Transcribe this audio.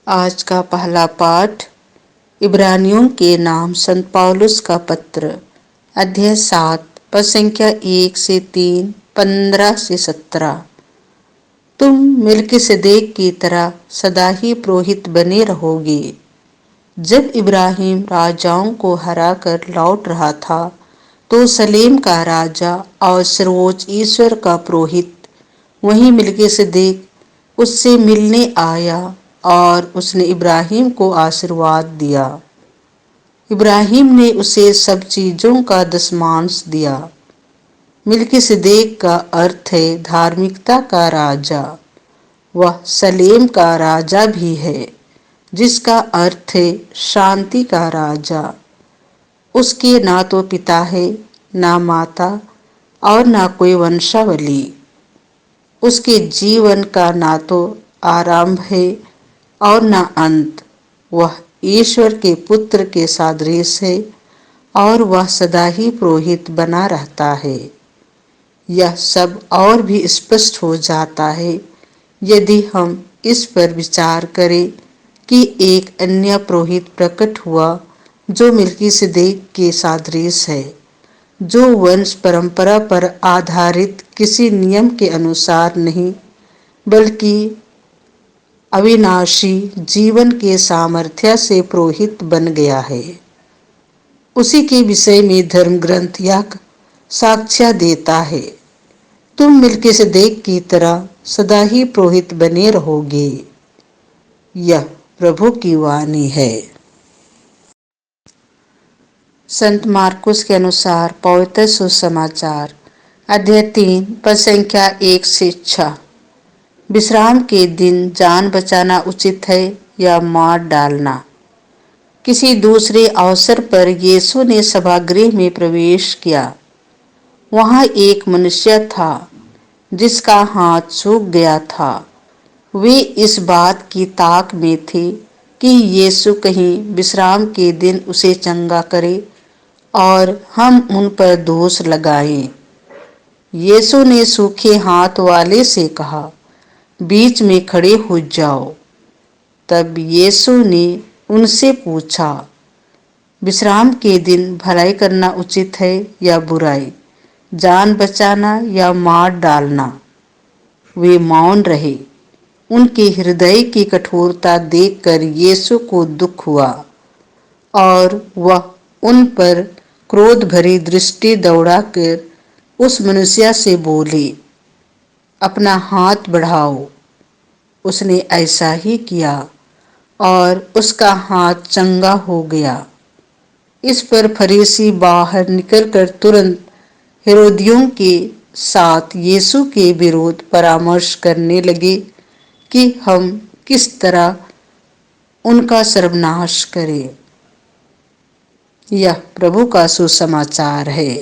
आज का पहला पाठ इब्रानियों के नाम संत पौलुस का पत्र, अध्याय 7, पद संख्या 1 से 3, 15 से 17। तुम मिल्किसेदेक की तरह सदा ही पुरोहित बने रहोगे। जब इब्राहिम राजाओं को हराकर लौट रहा था, तो सलेम का राजा और सर्वोच्च ईश्वर का पुरोहित वहीं मिल्किसेदेक उससे मिलने आया और उसने इब्राहिम को आशीर्वाद दिया। इब्राहिम ने उसे सब चीजों का दशमांश दिया। मिल्किसेदेक का अर्थ है धार्मिकता का राजा। वह सलेम का राजा भी है, जिसका अर्थ है शांति का राजा। उसके ना तो पिता है, ना माता और ना कोई वंशावली। उसके जीवन का ना तो आरंभ है और न अंत। वह ईश्वर के पुत्र के सादृश है और वह सदा ही पुरोहित बना रहता है। यह सब और भी स्पष्ट हो जाता है यदि हम इस पर विचार करें कि एक अन्य पुरोहित प्रकट हुआ जो मिल्किसेदेक के सादृश है, जो वंश परंपरा पर आधारित किसी नियम के अनुसार नहीं, बल्कि अविनाशी जीवन के सामर्थ्य से पुरोहित बन गया है। उसी के विषय में धर्म ग्रंथ यह साक्ष्य देता है, तुम मिल्किसेदेक की तरह सदा ही पुरोहित बने रहोगे। यह प्रभु की वाणी है। संत मार्कुस के अनुसार पवित्र सुसमाचार, अध्याय 3, पद संख्या 1 से 6। विश्राम के दिन जान बचाना उचित है या मार डालना? किसी दूसरे अवसर पर यीशु ने सभागृह में प्रवेश किया। वहां एक मनुष्य था जिसका हाथ सूख गया था। वे इस बात की ताक में थे कि यीशु कहीं विश्राम के दिन उसे चंगा करे और हम उन पर दोष लगाएं। यीशु ने सूखे हाथ वाले से कहा, बीच में खड़े हो जाओ। तब यीशु ने उनसे पूछा, विश्राम के दिन भलाई करना उचित है या बुराई, जान बचाना या मार डालना? वे मौन रहे। उनके हृदय की कठोरता देखकर यीशु को दुख हुआ और वह उन पर क्रोध भरी दृष्टि दौड़ाकर उस मनुष्य से बोले, अपना हाथ बढ़ाओ। उसने ऐसा ही किया और उसका हाथ चंगा हो गया। इस पर फरीसी बाहर निकलकर तुरंत हेरोदियों के साथ यीशु के विरोध परामर्श करने लगे कि हम किस तरह उनका सर्वनाश करें। यह प्रभु का सुसमाचार है।